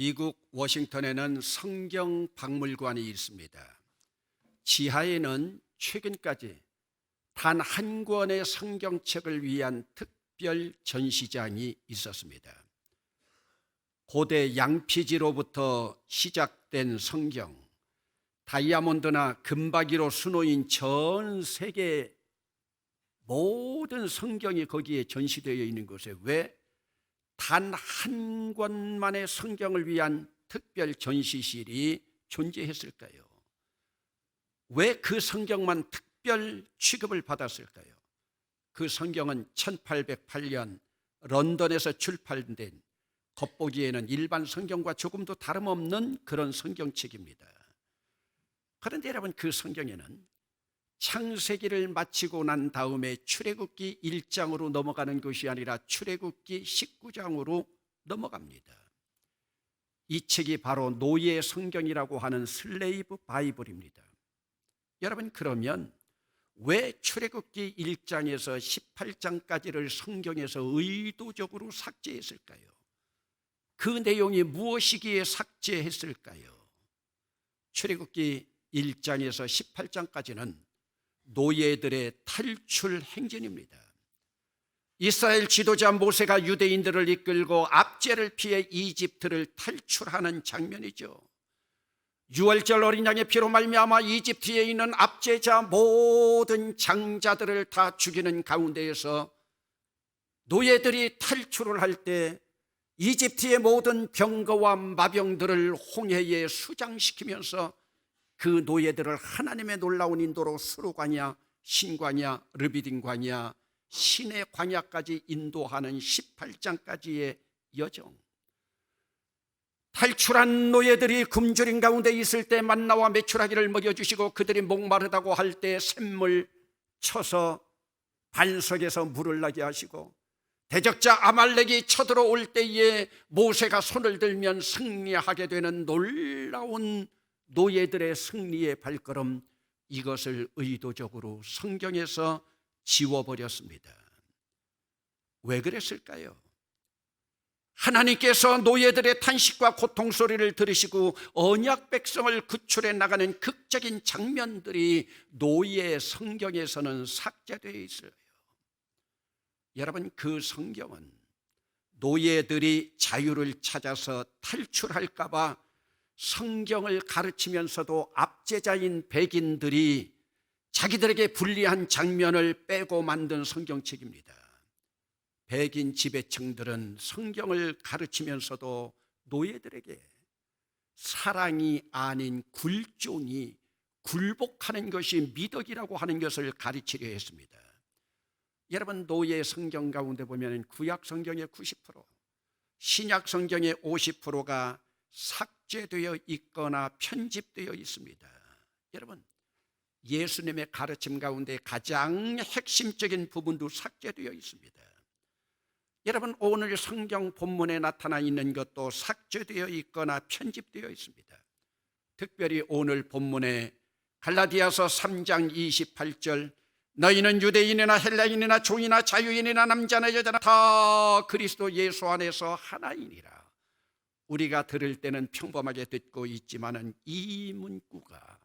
미국 워싱턴에는 성경 박물관이 있습니다. 지하에는 최근까지 단 한 권의 성경책을 위한 특별 전시장이 있었습니다. 고대 양피지로부터 시작된 성경, 다이아몬드나 금박이로 수놓인 전 세계 모든 성경이 거기에 전시되어 있는 곳에 왜 단 한 권만의 성경을 위한 특별 전시실이 존재했을까요? 왜 그 성경만 특별 취급을 받았을까요? 그 성경은 1808년 런던에서 출판된 겉보기에는 일반 성경과 조금도 다름없는 그런 성경책입니다. 그런데 여러분, 그 성경에는 창세기를 마치고 난 다음에 출애굽기 1장으로 넘어가는 것이 아니라 출애굽기 19장으로 넘어갑니다. 이 책이 바로 노예 성경이라고 하는 슬레이브 바이블입니다. 여러분, 그러면 왜 출애굽기 1장에서 18장까지를 성경에서 의도적으로 삭제했을까요? 그 내용이 무엇이기에 삭제했을까요? 출애굽기 1장에서 18장까지는 노예들의 탈출 행진입니다. 이스라엘 지도자 모세가 유대인들을 이끌고 압제를 피해 이집트를 탈출하는 장면이죠. 유월절 어린 양의 피로 말미암아 이집트에 있는 압제자 모든 장자들을 다 죽이는 가운데에서 노예들이 탈출을 할 때 이집트의 모든 병거와 마병들을 홍해에 수장시키면서 그 노예들을 하나님의 놀라운 인도로 수르과냐, 신과냐, 르비딘 과냐, 신의 광야까지 인도하는 18장까지의 여정. 탈출한 노예들이 굶주린 가운데 있을 때 만나와 메추라기를 먹여주시고 그들이 목마르다고 할 때 샘물 쳐서 반석에서 물을 나게 하시고 대적자 아말렉이 쳐들어올 때에 모세가 손을 들면 승리하게 되는 놀라운 노예들의 승리의 발걸음, 이것을 의도적으로 성경에서 지워버렸습니다. 왜 그랬을까요? 하나님께서 노예들의 탄식과 고통 소리를 들으시고 언약 백성을 구출해 나가는 극적인 장면들이 노예 성경에서는 삭제되어 있어요. 여러분, 그 성경은 노예들이 자유를 찾아서 탈출할까 봐 성경을 가르치면서도 압제자인 백인들이 자기들에게 불리한 장면을 빼고 만든 성경책입니다. 백인 지배층들은 성경을 가르치면서도 노예들에게 사랑이 아닌 굴종이 굴복하는 것이 미덕이라고 하는 것을 가르치려 했습니다. 여러분, 노예 성경 가운데 보면 구약 성경의 90%, 신약 성경의 50%가 삭제되어 있거나 편집되어 있습니다. 여러분, 예수님의 가르침 가운데 가장 핵심적인 부분도 삭제되어 있습니다. 여러분, 오늘 성경 본문에 나타나 있는 것도 삭제되어 있거나 편집되어 있습니다. 특별히 오늘 본문에 갈라디아서 3장 28절, 너희는 유대인이나 헬라인이나 종이나 자유인이나 남자나 여자나 다 그리스도 예수 안에서 하나이니라. 우리가 들을 때는 평범하게 듣고 있지만은 이 문구가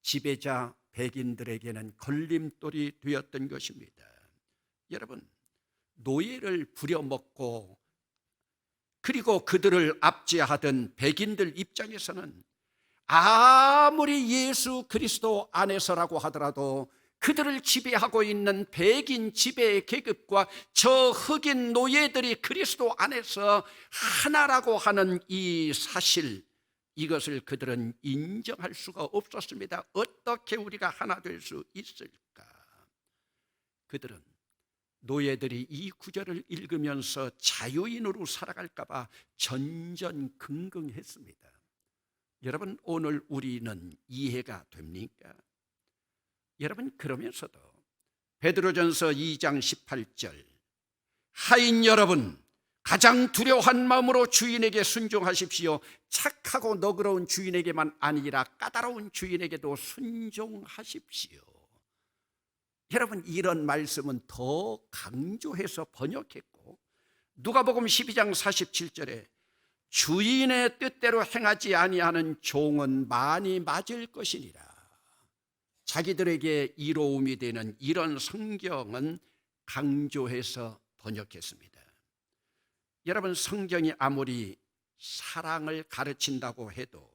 지배자 백인들에게는 걸림돌이 되었던 것입니다. 여러분, 노예를 부려먹고 그리고 그들을 압제하던 백인들 입장에서는 아무리 예수 그리스도 안에서라고 하더라도 그들을 지배하고 있는 백인 지배 계급과 저 흑인 노예들이 그리스도 안에서 하나라고 하는 이 사실, 이것을 그들은 인정할 수가 없었습니다. 어떻게 우리가 하나 될 수 있을까? 그들은 노예들이 이 구절을 읽으면서 자유인으로 살아갈까 봐 전전긍긍했습니다. 여러분, 오늘 우리는 이해가 됩니까? 여러분, 그러면서도 베드로전서 2장 18절, 하인 여러분, 가장 두려워한 마음으로 주인에게 순종하십시오. 착하고 너그러운 주인에게만 아니라 까다로운 주인에게도 순종하십시오. 여러분, 이런 말씀은 더 강조해서 번역했고, 누가복음 12장 47절에 주인의 뜻대로 행하지 아니하는 종은 많이 맞을 것이니라. 자기들에게 이로움이 되는 이런 성경은 강조해서 번역했습니다. 여러분, 성경이 아무리 사랑을 가르친다고 해도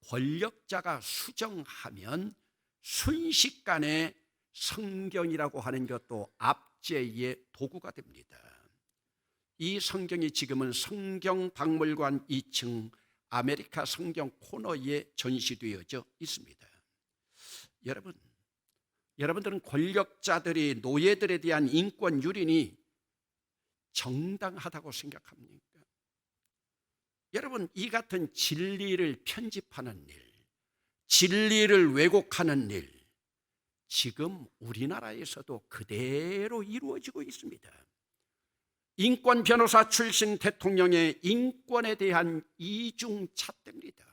권력자가 수정하면 순식간에 성경이라고 하는 것도 압제의 도구가 됩니다. 이 성경이 지금은 성경박물관 2층 아메리카 성경 코너에 전시되어져 있습니다. 여러분들은 권력자들이 노예들에 대한 인권 유린이 정당하다고 생각합니까? 여러분, 이 같은 진리를 편집하는 일, 진리를 왜곡하는 일, 지금 우리나라에서도 그대로 이루어지고 있습니다. 인권 변호사 출신 대통령의 인권에 대한 이중잣대입니다.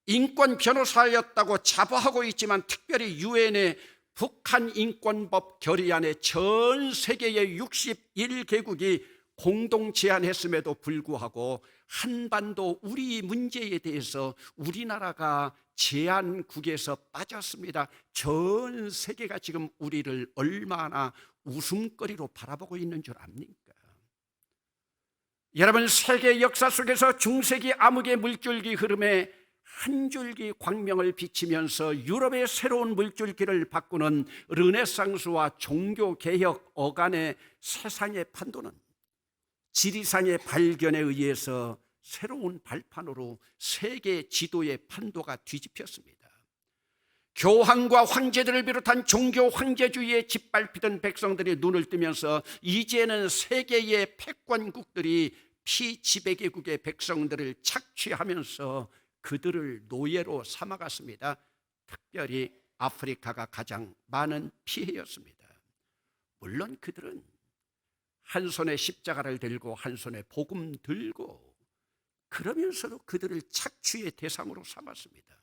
인권 변호사였다고 자부하고 있지만 특별히 유엔의 북한 인권법 결의안에 전 세계의 61개국이 공동 제안했음에도 불구하고 한반도 우리 문제에 대해서 우리나라가 제안국에서 빠졌습니다. 전 세계가 지금 우리를 얼마나 웃음거리로 바라보고 있는 줄 압니까? 여러분, 세계 역사 속에서 중세기 암흑의 물줄기 흐름에 한 줄기 광명을 비치면서 유럽의 새로운 물줄기를 바꾸는 르네상스와 종교개혁 어간의 세상의 판도는 지리산의 발견에 의해서 새로운 발판으로 세계 지도의 판도가 뒤집혔습니다. 교황과 황제들을 비롯한 종교 황제주의에 짓밟히던 백성들이 눈을 뜨면서 이제는 세계의 패권국들이 피지배계국의 백성들을 착취하면서 그들을 노예로 삼아갔습니다. 특별히 아프리카가 가장 많은 피해였습니다. 물론 그들은 한 손에 십자가를 들고 한 손에 복음 들고 그러면서도 그들을 착취의 대상으로 삼았습니다.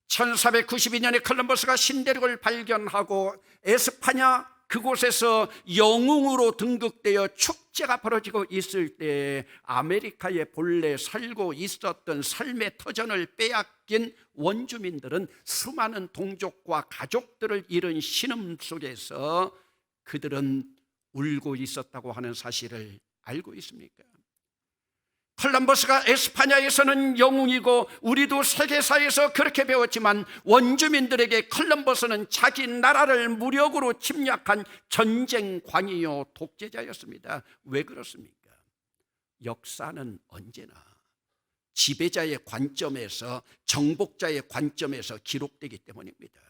1492년에 콜럼버스가 신대륙을 발견하고 에스파냐 그곳에서 영웅으로 등극되어 축제가 벌어지고 있을 때 아메리카에 본래 살고 있었던 삶의 터전을 빼앗긴 원주민들은 수많은 동족과 가족들을 잃은 신음 속에서 그들은 울고 있었다고 하는 사실을 알고 있습니까? 콜럼버스가 에스파냐에서는 영웅이고 우리도 세계사에서 그렇게 배웠지만 원주민들에게 콜럼버스는 자기 나라를 무력으로 침략한 전쟁광이요 독재자였습니다. 왜 그렇습니까? 역사는 언제나 지배자의 관점에서, 정복자의 관점에서 기록되기 때문입니다.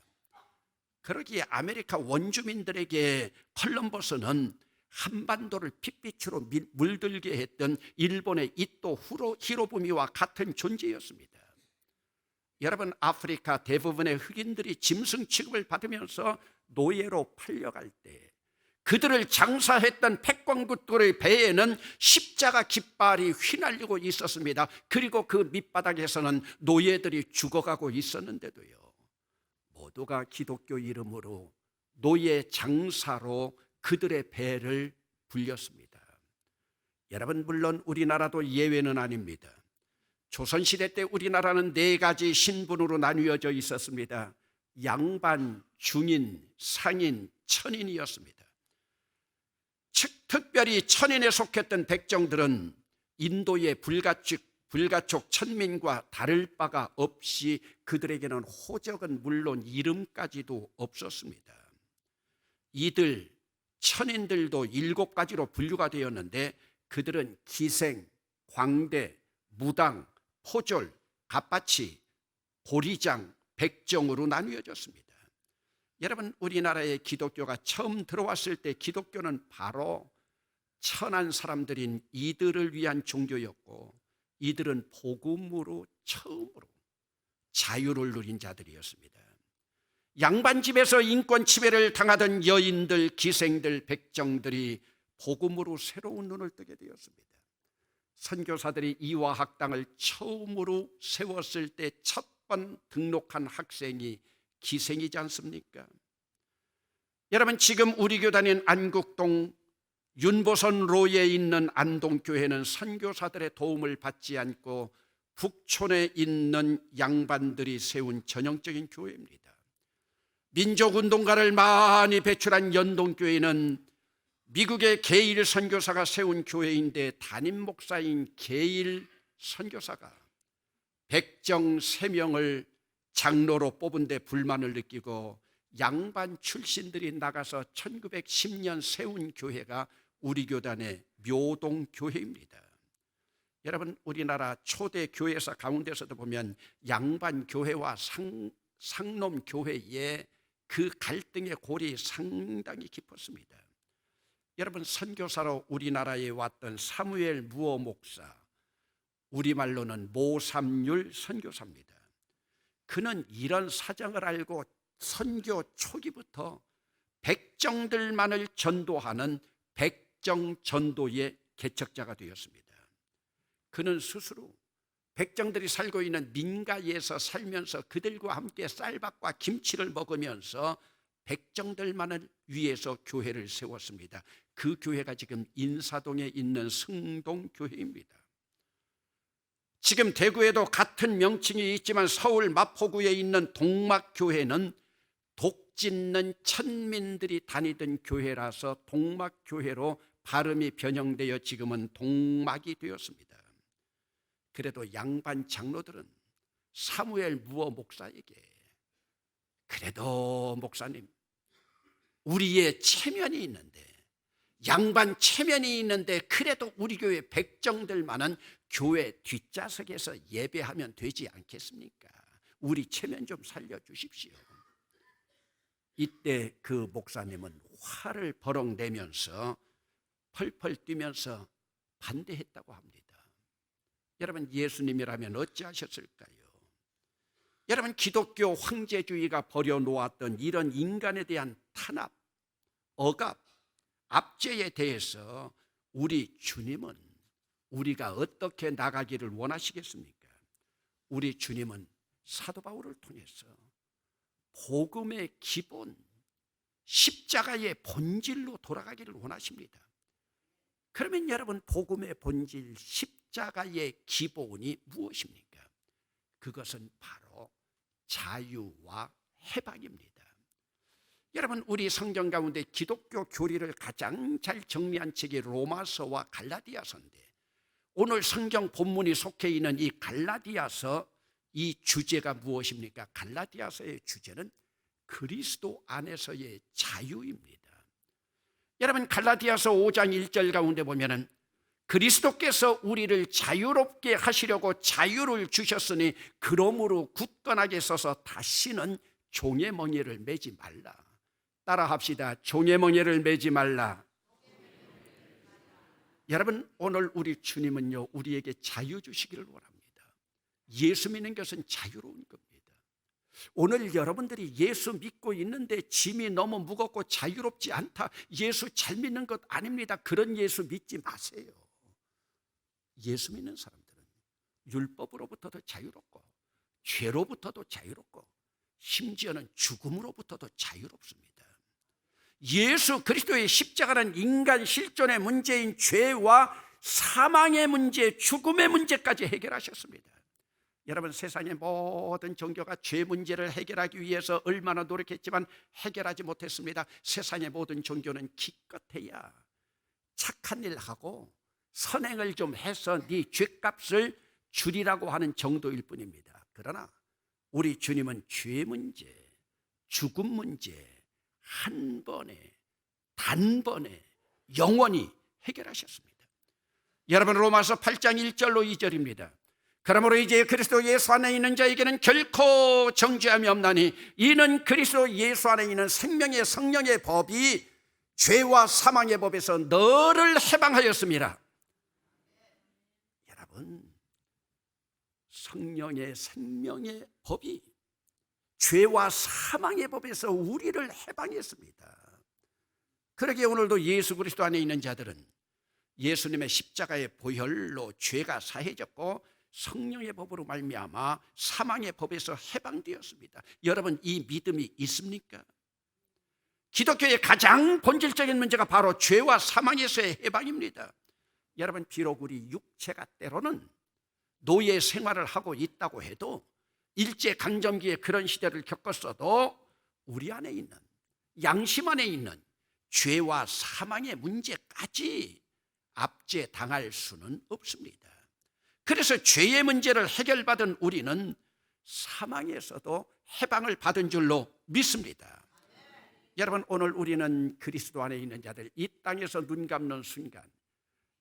그러기에 아메리카 원주민들에게 콜럼버스는 한반도를 핏빛으로 물들게 했던 일본의 이토 히로부미와 같은 존재였습니다. 여러분, 아프리카 대부분의 흑인들이 짐승 취급을 받으면서 노예로 팔려갈 때 그들을 장사했던 패권국들의 배에는 십자가 깃발이 휘날리고 있었습니다. 그리고 그 밑바닥에서는 노예들이 죽어가고 있었는데도요, 모두가 기독교 이름으로 노예 장사로 그들의 배를 불렸습니다. 여러분, 물론 우리나라도 예외는 아닙니다. 조선시대 때 우리나라는 4가지 신분으로 나뉘어져 있었습니다. 양반, 중인, 상인, 천인이었습니다. 특별히 천인에 속했던 백정들은 인도의 불가촉 천민과 다를 바가 없이 그들에게는 호적은 물론 이름까지도 없었습니다. 이들 천인들도 7가지로 분류가 되었는데 그들은 기생, 광대, 무당, 포졸, 갑바치, 고리장, 백정으로 나뉘어졌습니다. 여러분, 우리나라에 기독교가 처음 들어왔을 때 기독교는 바로 천한 사람들인 이들을 위한 종교였고 이들은 복음으로 처음으로 자유를 누린 자들이었습니다. 양반집에서 인권 지배를 당하던 여인들, 기생들, 백정들이 복음으로 새로운 눈을 뜨게 되었습니다. 선교사들이 이화학당을 처음으로 세웠을 때 첫 번 등록한 학생이 기생이지 않습니까? 여러분, 지금 우리 교단인 안국동 윤보선로에 있는 안동교회는 선교사들의 도움을 받지 않고 북촌에 있는 양반들이 세운 전형적인 교회입니다. 민족운동가를 많이 배출한 연동교회는 미국의 게일 선교사가 세운 교회인데 담임 목사인 게일 선교사가 백정 3명을 장로로 뽑은 데 불만을 느끼고 양반 출신들이 나가서 1910년 세운 교회가 우리 교단의 묘동교회입니다. 여러분, 우리나라 초대 교회사 가운데서도 보면 양반 교회와 상놈 교회의 그 갈등의 골이 상당히 깊었습니다. 여러분, 선교사로 우리나라에 왔던 사무엘 무어 목사, 우리말로는 모삼률 선교사입니다. 그는 이런 사정을 알고 선교 초기부터 백정들만을 전도하는 백정전도의 개척자가 되었습니다. 그는 스스로 백정들이 살고 있는 민가에서 살면서 그들과 함께 쌀밥과 김치를 먹으면서 백정들만을 위해서 교회를 세웠습니다. 그 교회가 지금 인사동에 있는 승동교회입니다. 지금 대구에도 같은 명칭이 있지만 서울 마포구에 있는 동막교회는 독짓는 천민들이 다니던 교회라서 동막교회로 발음이 변형되어 지금은 동막이 되었습니다. 그래도 양반 장로들은 사무엘 무어 목사에게 그래도 목사님, 우리의 체면이 있는데, 양반 체면이 있는데 그래도 우리 교회 백정들만은 교회 뒷좌석에서 예배하면 되지 않겠습니까? 우리 체면 좀 살려주십시오. 이때 그 목사님은 화를 버럭 내면서 펄펄 뛰면서 반대했다고 합니다. 여러분, 예수님이라면 어찌하셨을까요? 여러분, 기독교 황제주의가 버려놓았던 이런 인간에 대한 탄압, 억압, 압제에 대해서 우리 주님은 우리가 어떻게 나가기를 원하시겠습니까? 우리 주님은 사도 바울을 통해서 복음의 기본, 십자가의 본질로 돌아가기를 원하십니다. 그러면 여러분, 복음의 본질, 십자가의 기본이 무엇입니까? 그것은 바로 자유와 해방입니다. 여러분, 우리 성경 가운데 기독교 교리를 가장 잘 정리한 책이 로마서와 갈라디아서인데, 오늘 성경 본문이 속해 있는 이 갈라디아서, 이 주제가 무엇입니까? 갈라디아서의 주제는 그리스도 안에서의 자유입니다. 여러분, 갈라디아서 5장 1절 가운데 보면은 그리스도께서 우리를 자유롭게 하시려고 자유를 주셨으니 그러므로 굳건하게 서서 다시는 종의 멍에를 매지 말라. 따라 합시다. 종의 멍에를 매지 말라. 여러분, 오늘 우리 주님은요, 우리에게 자유 주시기를 원합니다. 예수 믿는 것은 자유로운 겁니다. 오늘 여러분들이 예수 믿고 있는데 짐이 너무 무겁고 자유롭지 않다, 예수 잘 믿는 것 아닙니다. 그런 예수 믿지 마세요. 예수 믿는 사람들은 율법으로부터도 자유롭고 죄로부터도 자유롭고 심지어는 죽음으로부터도 자유롭습니다. 예수 그리스도의 십자가는 인간 실존의 문제인 죄와 사망의 문제, 죽음의 문제까지 해결하셨습니다. 여러분, 세상의 모든 종교가 죄 문제를 해결하기 위해서 얼마나 노력했지만 해결하지 못했습니다. 세상의 모든 종교는 기껏해야 착한 일 하고 선행을 좀 해서 네 죄값을 줄이라고 하는 정도일 뿐입니다. 그러나 우리 주님은 죄 문제, 죽음 문제 한 번에, 단번에 영원히 해결하셨습니다. 여러분, 로마서 8장 1절로 2절입니다. 그러므로 이제 그리스도 예수 안에 있는 자에게는 결코 정죄함이 없나니 이는 그리스도 예수 안에 있는 생명의 성령의 법이 죄와 사망의 법에서 너를 해방하였습니다. 여러분, 성령의 생명의 법이 죄와 사망의 법에서 우리를 해방했습니다. 그러기에 오늘도 예수 그리스도 안에 있는 자들은 예수님의 십자가의 보혈로 죄가 사해졌고 성령의 법으로 말미암아 사망의 법에서 해방되었습니다. 여러분, 이 믿음이 있습니까? 기독교의 가장 본질적인 문제가 바로 죄와 사망에서의 해방입니다. 여러분, 비록 우리 육체가 때로는 노예 생활을 하고 있다고 해도, 일제강점기에 그런 시대를 겪었어도 우리 안에 있는, 양심 안에 있는 죄와 사망의 문제까지 압제당할 수는 없습니다. 그래서 죄의 문제를 해결받은 우리는 사망에서도 해방을 받은 줄로 믿습니다. 여러분, 오늘 우리는 그리스도 안에 있는 자들, 이 땅에서 눈 감는 순간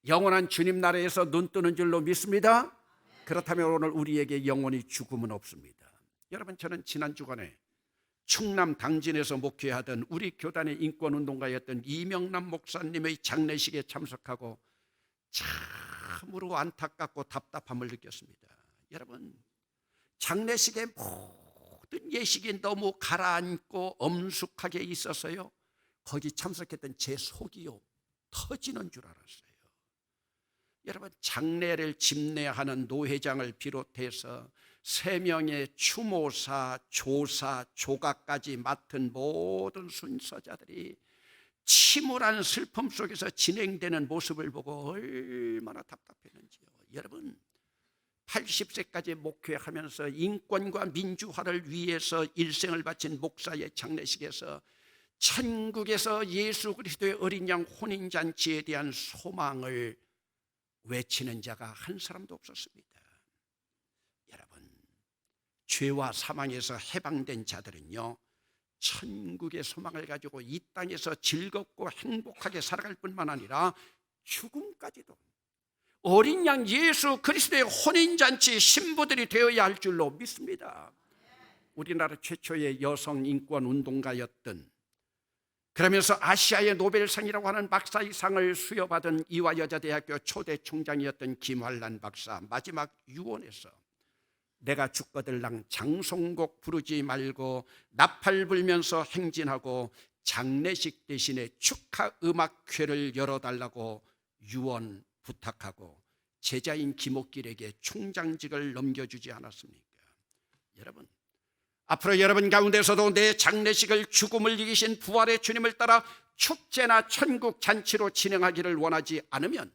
영원한 주님 나라에서 눈 뜨는 줄로 믿습니다. 그렇다면 오늘 우리에게 영원히 죽음은 없습니다. 여러분, 저는 지난 주간에 충남 당진에서 목회하던 우리 교단의 인권운동가였던 이명남 목사님의 장례식에 참석하고 참으로 안타깝고 답답함을 느꼈습니다. 여러분, 장례식의 모든 예식이 너무 가라앉고 엄숙하게 있어서요, 거기 참석했던 제 속이요 터지는 줄 알았어요. 여러분, 장례를 집례하는 노회장을 비롯해서 3명의 추모사, 조사, 조가까지 맡은 모든 순서자들이 침울한 슬픔 속에서 진행되는 모습을 보고 얼마나 답답했는지요. 여러분, 80세까지 목회하면서 인권과 민주화를 위해서 일생을 바친 목사의 장례식에서 천국에서 예수 그리스도의 어린 양 혼인잔치에 대한 소망을 외치는 자가 한 사람도 없었습니다. 여러분, 죄와 사망에서 해방된 자들은요, 천국의 소망을 가지고 이 땅에서 즐겁고 행복하게 살아갈 뿐만 아니라 죽음까지도 어린 양 예수 그리스도의 혼인잔치 신부들이 되어야 할 줄로 믿습니다. 우리나라 최초의 여성 인권 운동가였던, 그러면서 아시아의 노벨상이라고 하는 박사의 상을 수여받은 이화여자대학교 초대 총장이었던 김환란 박사, 마지막 유언에서 내가 죽거들랑 장송곡 부르지 말고 나팔 불면서 행진하고 장례식 대신에 축하 음악회를 열어달라고 유언 부탁하고 제자인 김옥길에게 총장직을 넘겨주지 않았습니까? 여러분, 앞으로 여러분 가운데서도 내 장례식을 죽음을 이기신 부활의 주님을 따라 축제나 천국 잔치로 진행하기를 원하지 않으면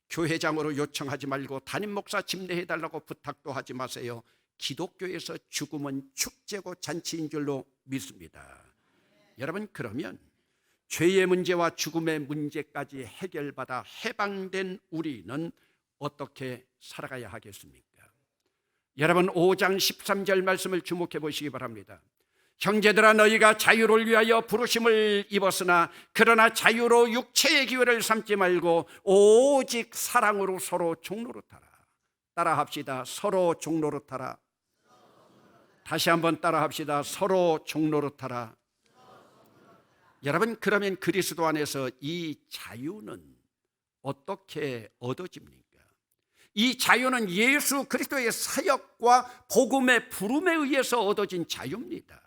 교회장으로 요청하지 말고 담임 목사 집례해달라고 부탁도 하지 마세요. 기독교에서 죽음은 축제고 잔치인 줄로 믿습니다. 여러분, 그러면 죄의 문제와 죽음의 문제까지 해결받아 해방된 우리는 어떻게 살아가야 하겠습니까? 여러분, 5장 13절 말씀을 주목해 보시기 바랍니다. 형제들아, 너희가 자유를 위하여 부르심을 입었으나 그러나 자유로 육체의 기회를 삼지 말고 오직 사랑으로 서로 종노릇하라. 따라합시다. 서로 종노릇하라. 다시 한번 따라합시다. 서로 종노릇하라. 여러분, 그러면 그리스도 안에서 이 자유는 어떻게 얻어집니까? 이 자유는 예수 그리스도의 사역과 복음의 부름에 의해서 얻어진 자유입니다.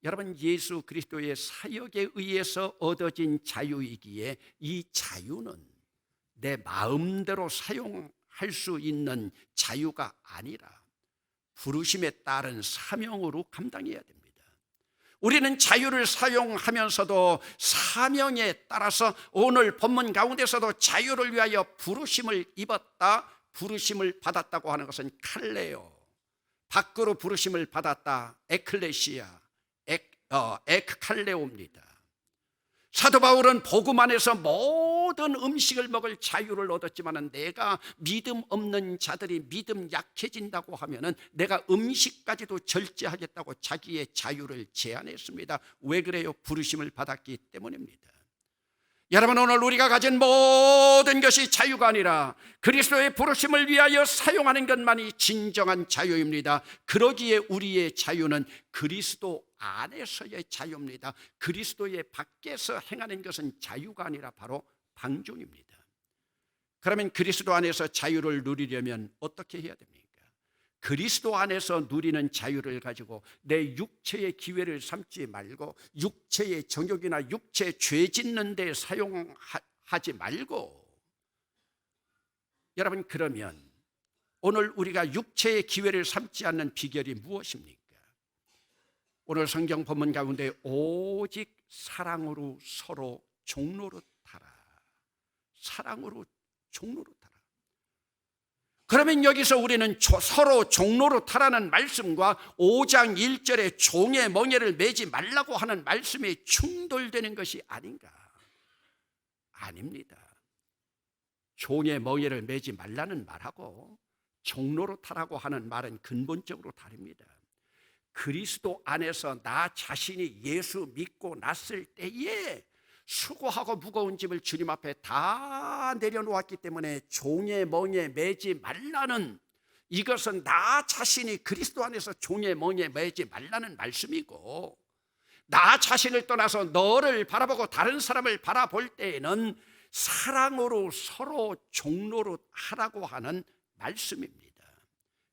여러분, 예수 그리스도의 사역에 의해서 얻어진 자유이기에 이 자유는 내 마음대로 사용할 수 있는 자유가 아니라 부르심에 따른 사명으로 감당해야 됩니다. 우리는 자유를 사용하면서도 사명에 따라서 오늘 본문 가운데서도 자유를 위하여 부르심을 입었다, 부르심을 받았다고 하는 것은 칼레오, 밖으로 부르심을 받았다, 에클레시아, 에크칼레오입니다. 사도 바울은 복음 안에서 모든 음식을 먹을 자유를 얻었지만 내가 믿음 없는 자들이 믿음 약해진다고 하면은 내가 음식까지도 절제하겠다고 자기의 자유를 제한했습니다. 왜 그래요? 부르심을 받았기 때문입니다. 여러분, 오늘 우리가 가진 모든 것이 자유가 아니라 그리스도의 부르심을 위하여 사용하는 것만이 진정한 자유입니다. 그러기에 우리의 자유는 그리스도 안에서의 자유입니다. 그리스도의 밖에서 행하는 것은 자유가 아니라 바로 방종입니다. 그러면 그리스도 안에서 자유를 누리려면 어떻게 해야 됩니까? 그리스도 안에서 누리는 자유를 가지고 내 육체의 기회를 삼지 말고 육체의 정욕이나 육체 죄 짓는 데 사용하지 말고, 여러분, 그러면 오늘 우리가 육체의 기회를 삼지 않는 비결이 무엇입니까? 오늘 성경 본문 가운데 오직 사랑으로 서로 종로릇 하라. 사랑으로 종로릇 하라. 그러면 여기서 우리는 서로 종로릇 하라는 말씀과 5장 1절에 종의 멍에를 매지 말라고 하는 말씀이 충돌되는 것이 아닌가? 아닙니다. 종의 멍에를 매지 말라는 말하고 종로릇 하라고 하는 말은 근본적으로 다릅니다. 그리스도 안에서 나 자신이 예수 믿고 났을 때에 수고하고 무거운 짐을 주님 앞에 다 내려놓았기 때문에 종의 멍에 매지 말라는, 이것은 나 자신이 그리스도 안에서 종의 멍에 매지 말라는 말씀이고, 나 자신을 떠나서 너를 바라보고 다른 사람을 바라볼 때에는 사랑으로 서로 종로릇 하라고 하는 말씀입니다.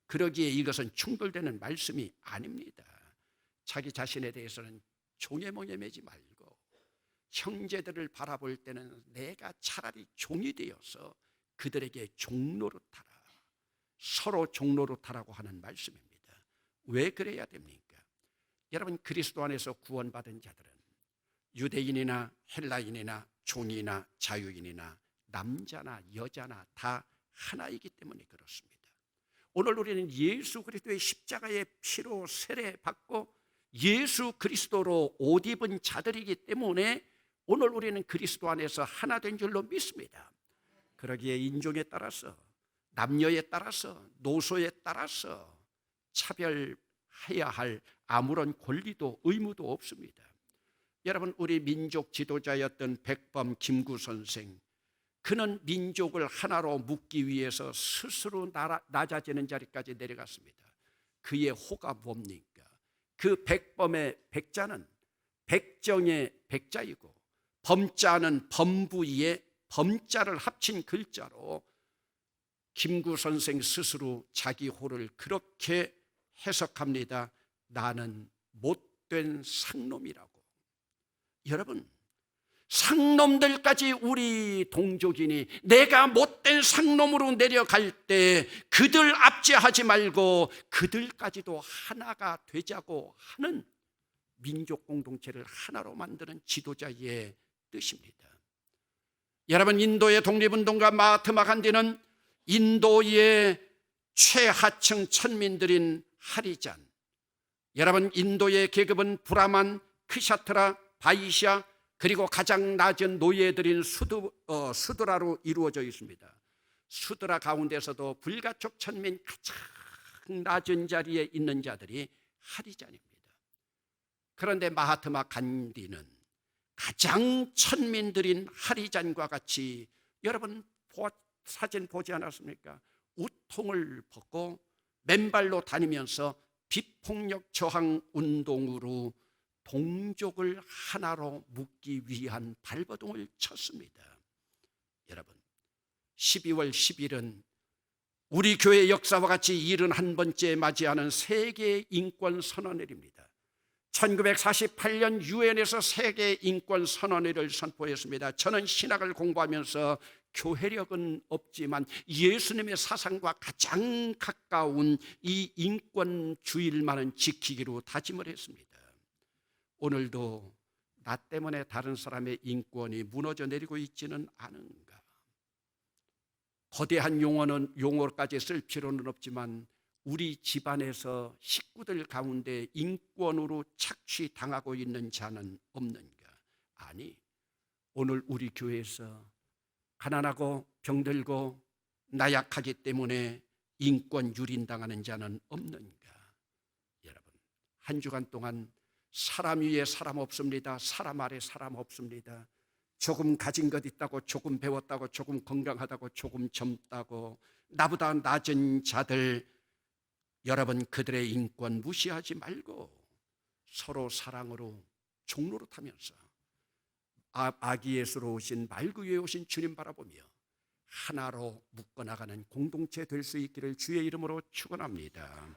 그러기에 이것은 충돌되는 말씀이 아닙니다. 자기 자신에 대해서는 종의 멍에 매지 말고 형제들을 바라볼 때는 내가 차라리 종이 되어서 그들에게 종노릇하라, 서로 종노릇하라고 하는 말씀입니다. 왜 그래야 됩니까? 여러분, 그리스도 안에서 구원받은 자들은 유대인이나 헬라인이나 종이나 자유인이나 남자나 여자나 다 하나이기 때문에 그렇습니다. 오늘 우리는 예수 그리스도의 십자가의 피로 세례받고 예수 그리스도로 옷 입은 자들이기 때문에 오늘 우리는 그리스도 안에서 하나 된 줄로 믿습니다. 그러기에 인종에 따라서, 남녀에 따라서, 노소에 따라서 차별해야 할 아무런 권리도 의무도 없습니다. 여러분, 우리 민족 지도자였던 백범 김구 선생, 그는 민족을 하나로 묶기 위해서 스스로 낮아지는 자리까지 내려갔습니다. 그의 호가 뭡니까? 그 백범의 백자는 백정의 백자이고 범자는 범부의 범자를 합친 글자로 김구 선생 스스로 자기 호를 그렇게 해석합니다. 나는 못된 상놈이라고. 여러분, 상놈들까지 우리 동족이니 내가 못된 상놈으로 내려갈 때 그들 압제하지 말고 그들까지도 하나가 되자고 하는 민족 공동체를 하나로 만드는 지도자의 뜻입니다. 여러분, 인도의 독립운동가 마하트마 간디는 인도의 최하층 천민들인 하리잔, 여러분, 인도의 계급은 브라만, 크샤트라, 바이샤, 그리고 가장 낮은 노예들인 수드라로 이루어져 있습니다. 수드라 가운데서도 불가촉 천민 가장 낮은 자리에 있는 자들이 하리잔입니다. 그런데 마하트마 간디는 가장 천민들인 하리잔과 같이, 여러분 사진 보지 않았습니까? 우통을 벗고 맨발로 다니면서 비폭력 저항 운동으로 동족을 하나로 묶기 위한 발버둥을 쳤습니다. 여러분, 12월 10일은 우리 교회 역사와 같이 71번째 맞이하는 세계 인권 선언일입니다. 1948년 유엔에서 세계 인권 선언일을 선포했습니다. 저는 신학을 공부하면서 교회력은 없지만 예수님의 사상과 가장 가까운 이 인권주의만은 지키기로 다짐을 했습니다. 오늘도 나 때문에 다른 사람의 인권이 무너져 내리고 있지는 않은가? 거대한 용어까지 쓸 필요는 없지만 우리 집안에서 식구들 가운데 인권으로 착취당하고 있는 자는 없는가? 아니, 오늘 우리 교회에서 가난하고 병들고 나약하기 때문에 인권 유린당하는 자는 없는가? 여러분, 한 주간 동안 사람 위에 사람 없습니다. 사람 아래 사람 없습니다. 조금 가진 것 있다고, 조금 배웠다고, 조금 건강하다고, 조금 젊다고 나보다 낮은 자들, 여러분, 그들의 인권 무시하지 말고 서로 사랑으로 종노릇하면서 아기 예수로 오신 말구 위에 오신 주님 바라보며 하나로 묶어나가는 공동체 될 수 있기를 주의 이름으로 축원합니다.